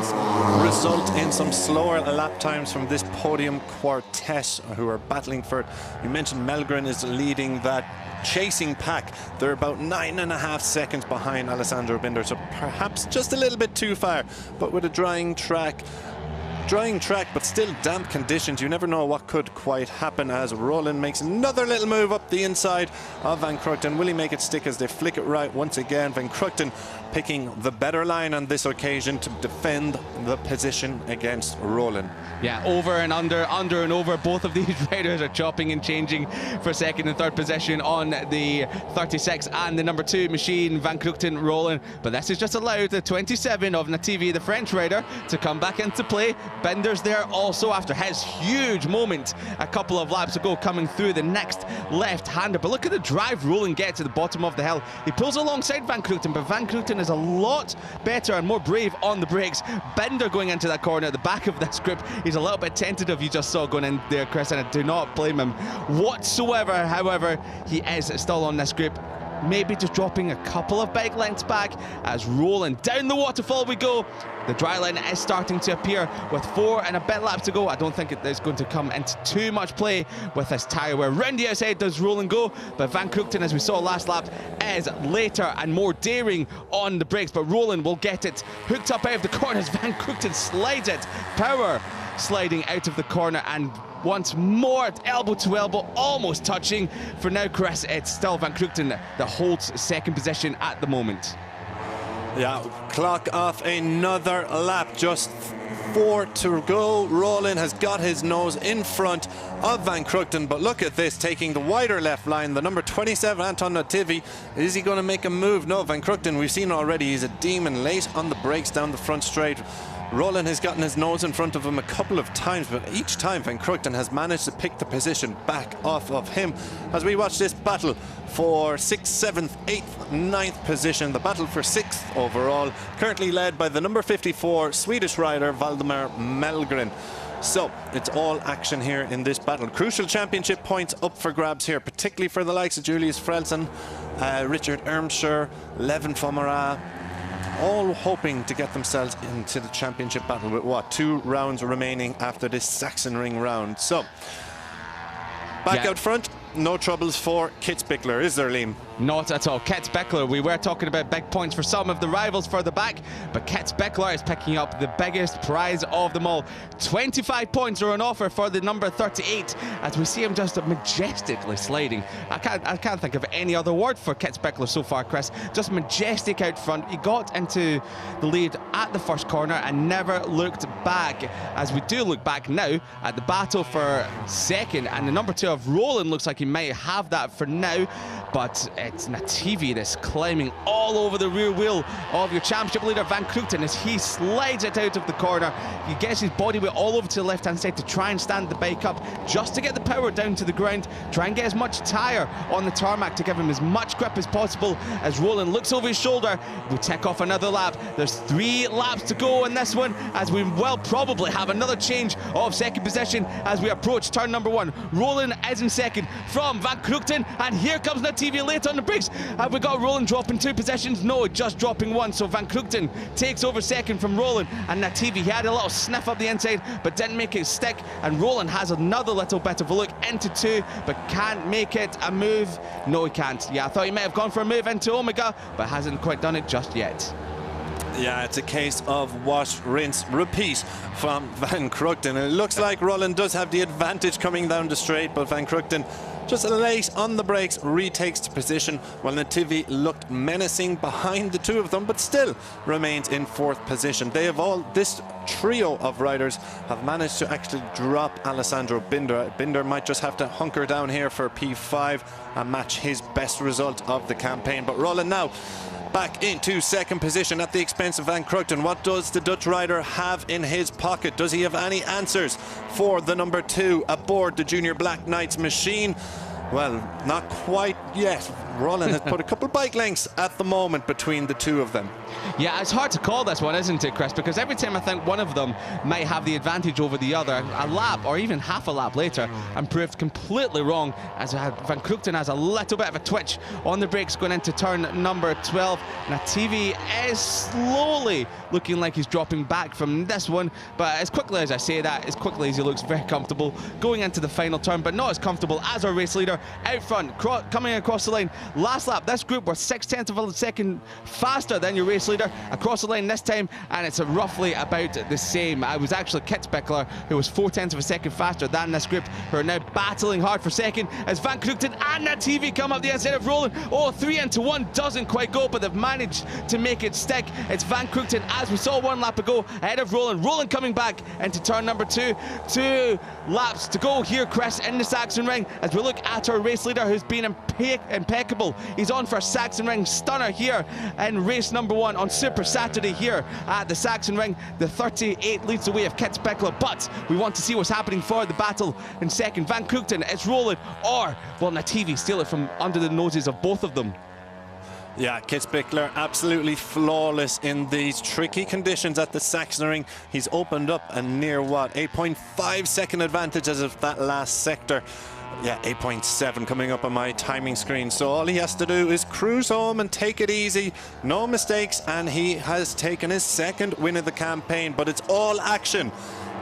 result in some slower lap times from this podium quartet who are battling for it. You mentioned Melgren is leading that chasing pack. They're about 9.5 seconds behind Alessandro Binder, so perhaps just a little bit too far. But with a drying track, but still damp conditions, you never know what could quite happen, as Roland makes another little move up the inside of Van Krugten. Will he make it stick as they flick it right once again? Van Krugten picking the better line on this occasion to defend the position against Roland. Yeah, over and under and over. Both of these riders are chopping and changing for 2nd and 3rd position on the 36 and the number 2 machine, Van Krugten, Roland. But this has just allowed the 27 of Nativi, the French rider, to come back into play. Bender's there also after his huge moment a couple of laps ago, coming through the next left-hander. But look at the drive Roland gets at the bottom of the hill. He pulls alongside Van Krugten, but Van Krugten is a lot better and more brave on the brakes. Bender going into that corner at the back of this grip. He's a little bit tentative, you just saw going in there, Chris, and I do not blame him whatsoever. However, he is still on this grip. Maybe just dropping a couple of bike lengths back as Roland down the waterfall we go. The dry line is starting to appear with 4 and a bit laps to go. I don't think it's going to come into too much play with this tyre where round the outside does Roland go, but Van Krugten, as we saw last lap, is later and more daring on the brakes. But Roland will get it hooked up out of the corners. Van Krugten slides it, power sliding out of the corner, and once more elbow to elbow, almost touching. For now, Chris, it's still Van Krugten that holds 2nd position at the moment. Yeah, clock off another lap, just 4 to go. Roland has got his nose in front of Van Krugten, but look at this, taking the wider left line, the number 27, Anton Nativi. Is he going to make a move? No, Van Krugten, we've seen already, he's a demon, late on the brakes down the front straight. Roland has gotten his nose in front of him a couple of times, but each time Van Krugten has managed to pick the position back off of him. As we watch this battle for 6th, 7th, 8th, 9th position, the battle for 6th overall, currently led by the number 54 Swedish rider Valdemar Melgren. So it's all action here in this battle. Crucial championship points up for grabs here, particularly for the likes of Julius Frelsen, Richard Ermscher, Levin Fomara, all hoping to get themselves into the championship battle with what, 2 rounds remaining after this Sachsenring round. So back out front, no troubles for Kitzbühel, is there, Liam? Not at all. Kitzbühel, we were talking about big points for some of the rivals further back, but Kitzbühel is picking up the biggest prize of them all. 25 points are on offer for the number 38, as we see him just majestically sliding. I can't think of any other word for Kitzbühel so far, Chris. Just majestic out front. He got into the lead at the first corner and never looked back, as we do look back now at the battle for second, and the number 2 of Roland looks like he might have that for now, but it's Nativi that's climbing all over the rear wheel of your championship leader Van Krugten as he slides it out of the corner. He gets his body weight all over to the left hand side to try and stand the bike up, just to get the power down to the ground, try and get as much tyre on the tarmac to give him as much grip as possible. As Roland looks over his shoulder, we take off another lap. There's 3 laps to go in this one, as we will probably have another change of second position as we approach turn number 1. Roland is in second from Van Krugten, and here comes Nativi late on the brakes. Have we got Roland dropping 2 positions? No, just dropping 1. So Van Krugten takes over second from Roland, and Nativi, he had a little sniff up the inside but didn't make it stick, and Roland has another little bit of a look into 2 but can't make it a move. No, he can't. Yeah, I thought he might have gone for a move into Omega, but hasn't quite done it just yet. Yeah, it's a case of wash, rinse, repeat from Van Krugten. It looks like Roland does have the advantage coming down the straight, but Van Krugten just late on the brakes, retakes the position, while Nativi looked menacing behind the 2 of them, but still remains in 4th position. They have this trio of riders have managed to actually drop Alessandro Binder. Binder might just have to hunker down here for P5 and match his best result of the campaign. But Roland now back into 2nd position at the expense of Van Krugten. What does the Dutch rider have in his pocket? Does he have any answers for the number 2 aboard the Junior Black Knights machine? Well, not quite yet. Roland has put a couple bike lengths at the moment between the 2 of them. Yeah, it's hard to call this one, isn't it, Chris? Because every time I think one of them might have the advantage over the other, a lap or even half a lap later, I'm proved completely wrong, as Van Krugten has a little bit of a twitch on the brakes going into turn number 12. Nativi is slowly looking like he's dropping back from this one, but as quickly as I say that, as quickly as he looks very comfortable going into the final turn, but not as comfortable as our race leader out front, coming across the line. Last lap, this group were 0.6 of a second faster than your race leader across the line this time, and it's roughly about the same. I was actually Kitzbühel, who was 0.4 of a second faster than this group, who are now battling hard for second as Van Krugten and Nativi come up the inside of Roland. Oh, 3 into 1 doesn't quite go, but they've managed to make it stick. It's Van Krugten, as we saw 1 lap ago, ahead of Roland. Roland coming back into turn number 2. 2 laps to go here, Chris, in the Sachsenring, as we look at our race leader, who's been impeccable. He's on for a Sachsenring stunner here in race number 1 on Super Saturday here at the Sachsenring. The 38 leads the way of Kitzbühel, but we want to see what's happening for the battle in second. Van Krugten, it's Roland, or will Nativi steal it from under the noses of both of them? Yeah, Kitzbühel absolutely flawless in these tricky conditions at the Sachsenring. He's opened up a near, what, 8.5 second advantage as of that last sector. Yeah, 8.7 coming up on my timing screen. So all he has to do is cruise home and take it easy. No mistakes, and he has taken his 2nd win of the campaign. But it's all action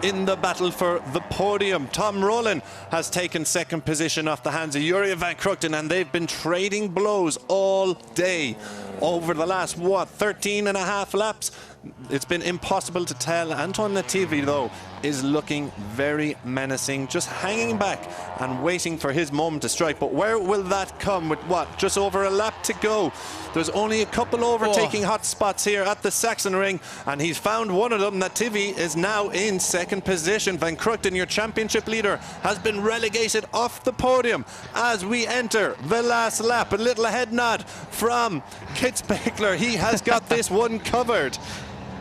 in the battle for the podium. Tom Rowland has taken 2nd position off the hands of Jurje Van Krugten, and they've been trading blows all day over the last, what, 13 and a half laps. It's been impossible to tell. Antoine Nativi, though, is looking very menacing, just hanging back and waiting for his moment to strike. But where will that come with, what, just over a lap to go? There's only a couple overtaking hot spots here at the Sachsenring, and he's found one of them. Nativi is now in 2nd position. Van Krugten, your championship leader, has been relegated off the podium as we enter the last lap. A little head nod from Kitzbühel. He has got this one covered.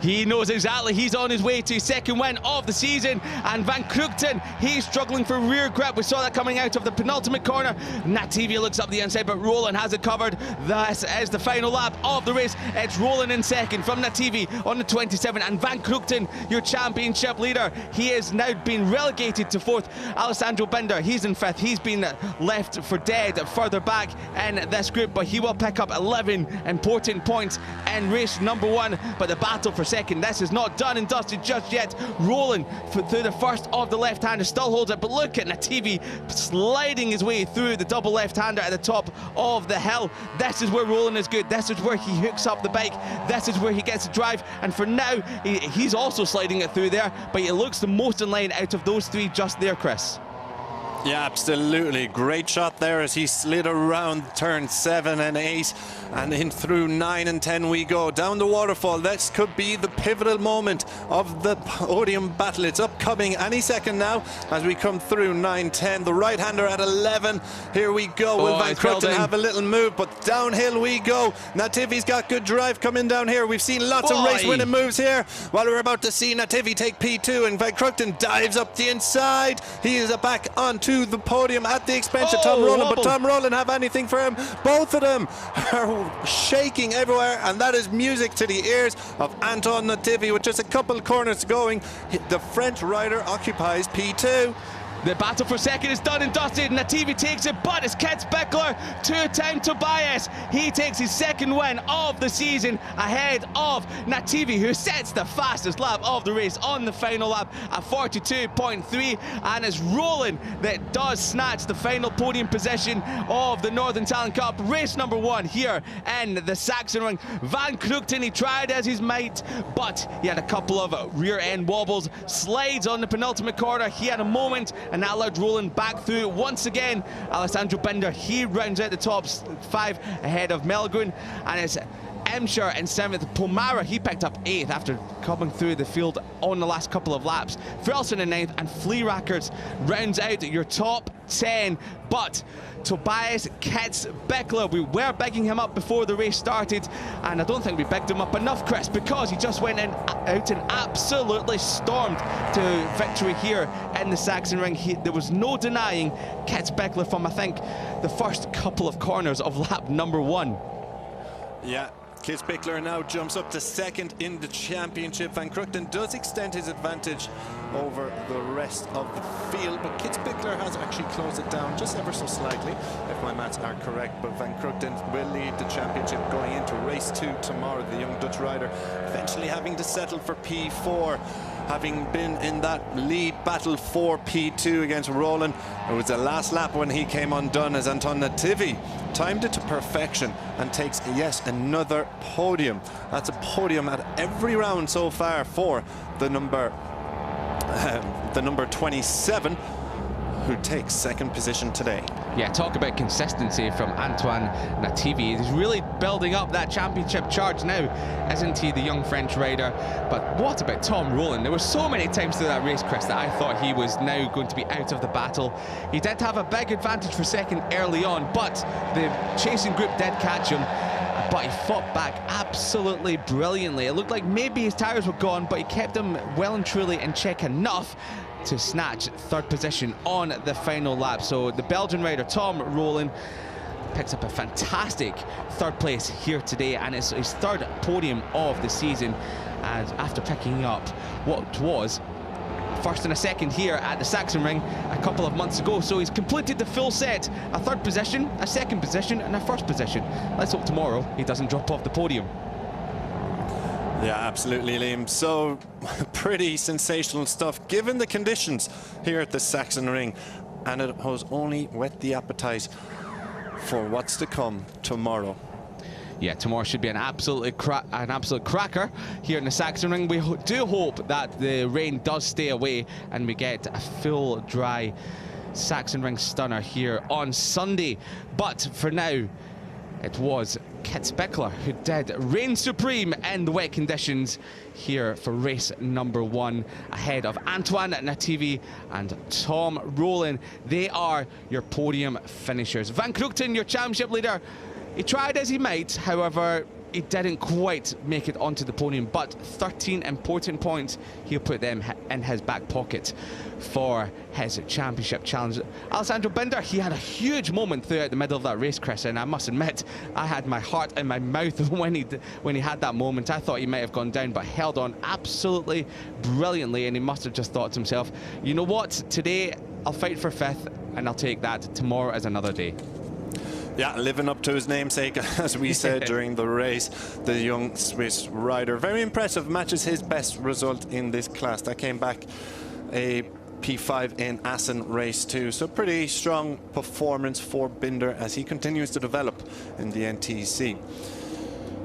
He knows exactly he's on his way to his second win of the season, and Van Krugten, he's struggling for rear grip. We saw that coming out of the penultimate corner. Nativi looks up the inside, but Roland has it covered. This is the final lap of the race. It's Roland in second from Nativi on the 27, and Van Krugten, your championship leader, he has now been relegated to fourth. Alessandro Binder, he's in fifth. He's been left for dead further back in this group, but he will pick up 11 important points in race number one. But the battle for second, this is not done and dusted just yet. Roland through the first of the left-hander still holds it, but look at Nativi sliding his way through the double left-hander at the top of the hill. This is where Roland is good. This is where he hooks up the bike. This is where he gets to drive, and for now he's also sliding it through there, but it looks the most in line out of those three just there, Chris. Yeah, absolutely. Great shot there as he slid around turn 7 and 8 and in through 9 and 10 we go. Down the waterfall. This could be the pivotal moment of the podium battle. It's upcoming any second now as we come through 9-10. The right-hander at 11. Here we go. Will Van Krugten have a little move, but downhill we go. Nativi's got good drive coming down here. We've seen lots of race-winning moves here. While we're about to see Nativi take P2 and Van Krugten dives up the inside. He is back onto the podium at the expense of Tom Rowland, but Tom Rowland have anything for him. Both of them are shaking everywhere, and that is music to the ears of Anton Nativi with just a couple corners going. The French rider occupies P2. The battle for second is done and dusted. Nativi takes it, but it's Kitzbühler, two-time Tobias. He takes his second win of the season ahead of Nativi, who sets the fastest lap of the race on the final lap at 42.3. And it's Roland that does snatch the final podium position of the Northern Talent Cup, race number one here in the Sachsenring. Van Krugten, he tried as his might, but he had a couple of rear-end wobbles, slides on the penultimate corner. He had a moment, and that allowed Roland back through once again. Alessandro Binder, he rounds out the top 5 ahead of Melgun, and it's Emscher in 7th. Pomara, he picked up 8th after coming through the field on the last couple of laps. Frelson in 9th, and Fleerackers rounds out your top 10. But Tobias Kitzbühler, we were bigging him up before the race started, and I don't think we bigged him up enough, Chris, because he just went out and absolutely stormed to victory here in the Sachsenring. There was no denying Kitzbühler from, I think, the first couple of corners of lap number 1. Yeah. Kitzbühler now jumps up to second in the championship. Van Krugten does extend his advantage over the rest of the field, but Kitzbühler has actually closed it down just ever so slightly, if my maths are correct. But Van Krugten will lead the championship going into race 2 tomorrow. The young Dutch rider eventually having to settle for P4, having been in that lead battle for P2 against Roland. It was the last lap when he came undone as Anton Nativi timed it to perfection and takes yet another podium. That's a podium at every round so far for the number 27, who takes second position today. Yeah, talk about consistency from Antoine Nativi. He's really building up that championship charge now, isn't he, the young French rider? But what about Tom Rowland? There were so many times through that race, Chris, that I thought he was now going to be out of the battle. He did have a big advantage for second early on, but the chasing group did catch him. But he fought back absolutely brilliantly. It looked like maybe his tyres were gone, but he kept them well and truly in check enough to snatch third position on the final lap. So the Belgian rider Tom Rowland picks up a fantastic third place here today, and it's his third podium of the season, and after picking up what was first and a second here at the Sachsenring a couple of months ago. So he's completed the full set: a third position, a second position, and a first position. Let's hope tomorrow he doesn't drop off the podium. Yeah, absolutely, Liam. So pretty sensational stuff given the conditions here at the Sachsenring, and it has only whet the appetite for what's to come tomorrow. Yeah, tomorrow should be an absolute cracker here in the Sachsenring. We do hope that the rain does stay away and we get a full dry Sachsenring stunner here on Sunday. But for now, it was Kitzbühler who did reign supreme in the wet conditions here for race number 1, ahead of Antoine Nativi and Tom Rowland. They are your podium finishers. Van Krugten, your championship leader, he tried as he might, however, he didn't quite make it onto the podium, but 13 important points. He'll put them in his back pocket for his championship challenge. Alessandro Binder, he had a huge moment throughout the middle of that race, Chris, and I must admit, I had my heart in my mouth when he had that moment. I thought he might have gone down, but held on absolutely brilliantly, and he must have just thought to himself, you know what, today I'll fight for 5th, and I'll take that. Tomorrow is another day. Yeah, living up to his namesake, as we said during the race. The young Swiss rider, very impressive, matches his best result in this class. That came back a P5 in Assen race 2. So pretty strong performance for Binder as he continues to develop in the NTC.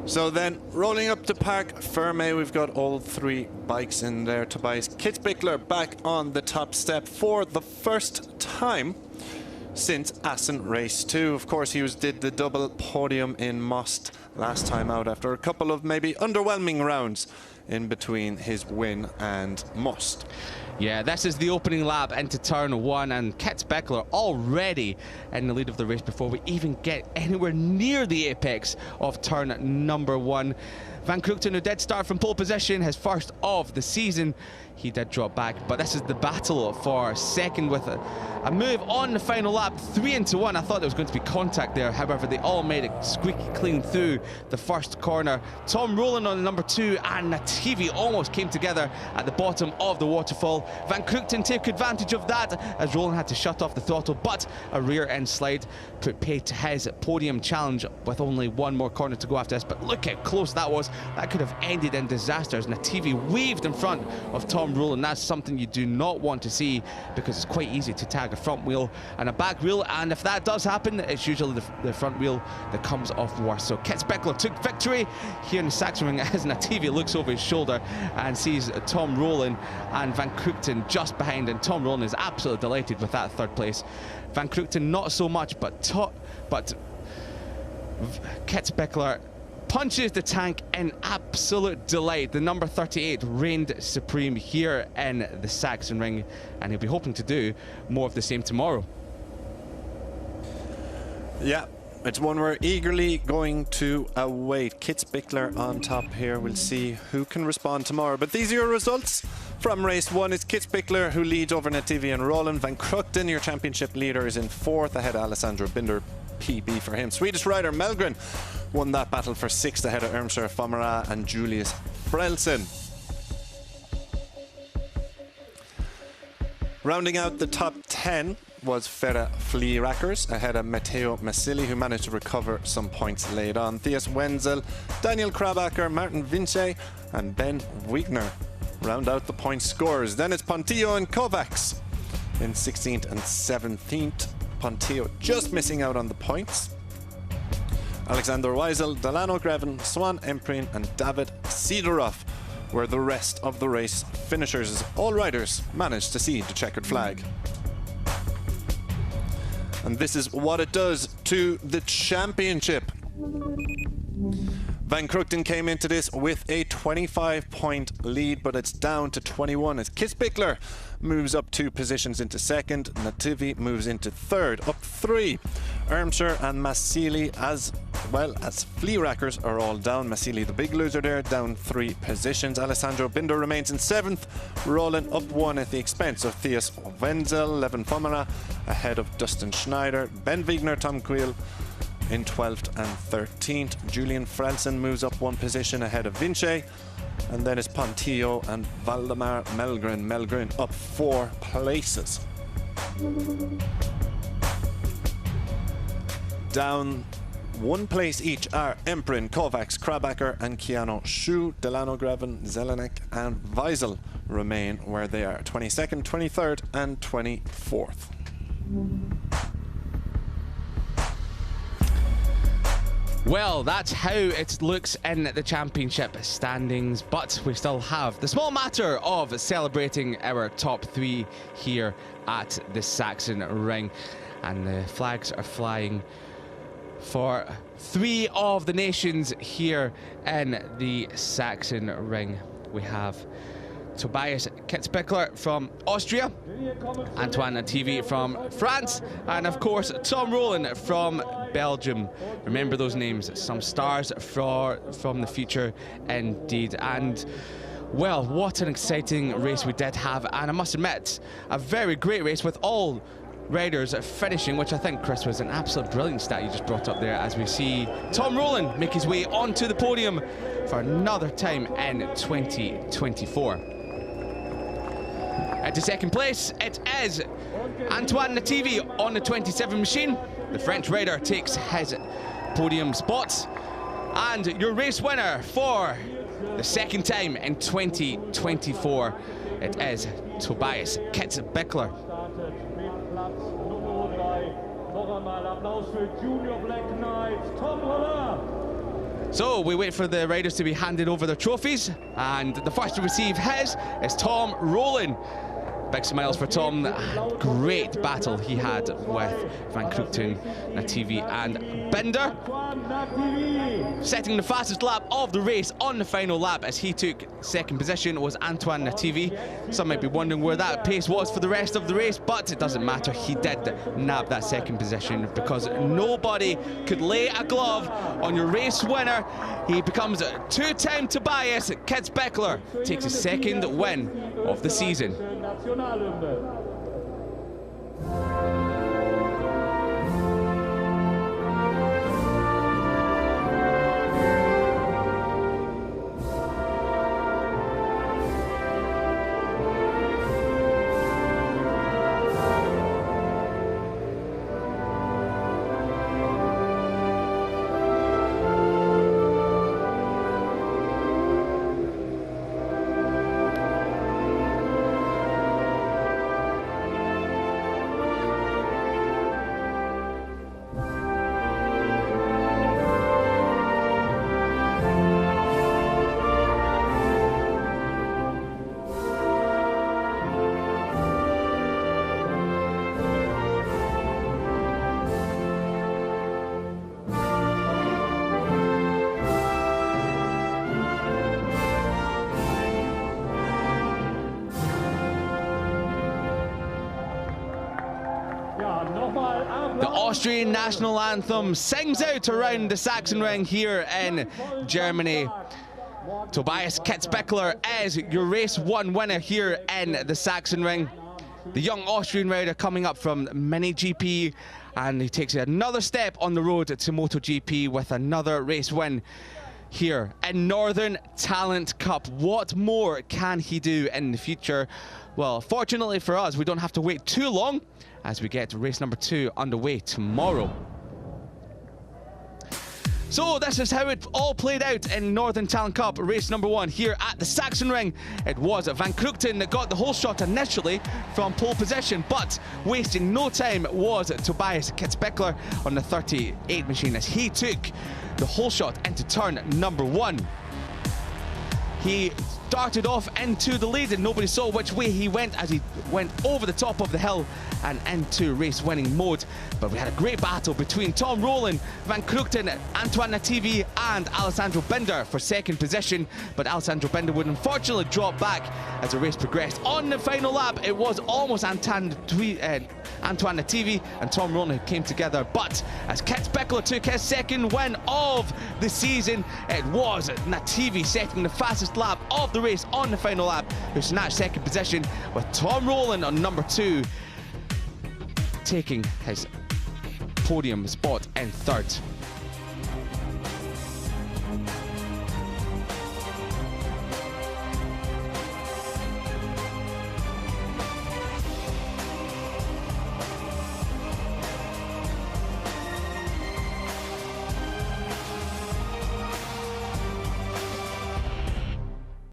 So then, rolling up to Park Ferme, we've got all 3 bikes in there. Tobias Kitzbichler back on the top step for the first time since Assen race 2. Of course, he did the double podium in Most last time out after a couple of maybe underwhelming rounds in between his win and Most. Yeah, this is the opening lap into turn 1, and Kitzbichler already in the lead of the race before we even get anywhere near the apex of turn number 1. Van Kruchten, who did start from pole position, his first of the season, he did drop back, but this is the battle for second with a move on the final lap, 3 into 1. I thought there was going to be contact there, however they all made it squeaky clean through the first corner. Tom Rowland on the number 2 and Nativi almost came together at the bottom of the waterfall. Van Kruchten took advantage of that as Rowland had to shut off the throttle, but a rear end slide put paid to his podium challenge with only 1 more corner to go after this. But look how close that was. That could have ended in disasters. Nativi weaved in front of Tom Rowland. That's something you do not want to see, because it's quite easy to tag a front wheel and a back wheel, and if that does happen, it's usually the front wheel that comes off worse. So Kitzbichler took victory here in the Sachsenring as Nativi looks over his shoulder and sees Tom Rowland and Van Kruchten just behind, and Tom Rowland is absolutely delighted with that 3rd place. Van Kruchten not so much, but Kitzbichler punches the tank in absolute delight. The number 38 reigned supreme here in the Sachsenring, and he'll be hoping to do more of the same tomorrow. Yeah, it's one we're eagerly going to await. Kitzbichler on top here. We'll see who can respond tomorrow. But these are your results from race 1. It's Kitzbichler who leads over Nativi and Rowland. Van Kruchten, your championship leader, is in 4th ahead of Alessandro Binder. PB for him. Swedish rider Mellgren won that battle for 6th ahead of Irmscher Famara and Julius Frelsen. Rounding out the top 10 was Ferre Flierackers ahead of Matteo Massili, who managed to recover some points late on. Thias Wenzel, Daniel Krabacher, Martin Vince and Ben Wigner round out the point scorers. Then it's Pontillo and Kovacs in 16th and 17th. Pontillo just missing out on the points. Alexander Weisel, Delano Greven, Swan Emprin and David Sidorov were the rest of the race finishers, as all riders managed to see the checkered flag. And this is what it does to the championship. Van Kruchten came into this with a 25-point lead, but it's down to 21 as Kitzbichler moves up 2 positions into 2nd. Nativi moves into 3rd, up 3. Irmscher and Massili, as well as Flierackers, are all down. Massili, the big loser there, down 3 positions. Alessandro Binder remains in 7th. Rowland up 1 at the expense of Thias Wenzel. Levin Fomara ahead of Dustin Schneider. Ben Wigner, Tom Quill in 12th and 13th. Julian Frelsen moves up 1 position ahead of Vince. And then it's Pontillo and Valdemar Mellgren. Mellgren up 4 places. Down 1 place each are Emprin, Kovacs, Krabacher and Keanu Shu. Delano Greven, Zelenek and Weisel remain where they are, 22nd, 23rd and 24th. Well, that's how it looks in the championship standings, but we still have the small matter of celebrating our top 3 here at the Sachsenring, and the flags are flying for 3 of the nations here in the Sachsenring. We have Tobias Kitzbichler from Austria, Antoine Nativi from France, and of course Tom Rowland from Belgium. Remember those names, some stars from the future indeed. And well, what an exciting race we did have, and I must admit, a very great race with all riders finishing, which I think, Chris, was an absolute brilliant stat you just brought up there, as we see Tom Rowland make his way onto the podium for another time in 2024. Into second place, it is Antoine Nativi on the 27 machine. The French rider takes his podium spots. And your race winner for the second time in 2024, it is Tobias Kitzbichler. So we wait for the riders to be handed over their trophies, and the first to receive his is Tom Rowland. Big smiles for Tom. Great battle he had with Van Krugten, Nativi and Binder. Setting the fastest lap of the race on the final lap as he took second position was Antoine Nativi. Some might be wondering where that pace was for the rest of the race, but it doesn't matter. He did nab that second position because nobody could lay a glove on your race winner. He becomes two-time Tobias Kitzbichler, takes his second win of the season. The Austrian national anthem sings out around the Sachsenring here in Germany. Tobias Kitzbichler is your race one winner here in the Sachsenring. The young Austrian rider coming up from Mini GP, and he takes another step on the road to MotoGP with another race win here in Northern Talent Cup. What more can he do in the future? Well, fortunately for us, we don't have to wait too long as we get race number 2 underway tomorrow. So this is how it all played out in Northern Talent Cup race number 1 here at the Sachsenring. It was Van Krugten that got the whole shot initially from pole position, but wasting no time was Tobias Kitzbichler on the 38 machine as he took the whole shot into turn number 1. He started off into the lead and nobody saw which way he went as he went over the top of the hill and into race winning mode. But we had a great battle between Tom Rowland, Van Krugten, Antoine Nativi and Alessandro Binder for second position, but Alessandro Binder would unfortunately drop back as the race progressed. On the final lap it was almost Antoine Nativi and Tom Rowland who came together, but as Kitzbichler took his second win of the season, it was Nativi setting the fastest lap of the race on the final lap, who snatched second position, with Tom Rowland on number 2 taking his podium spot in third.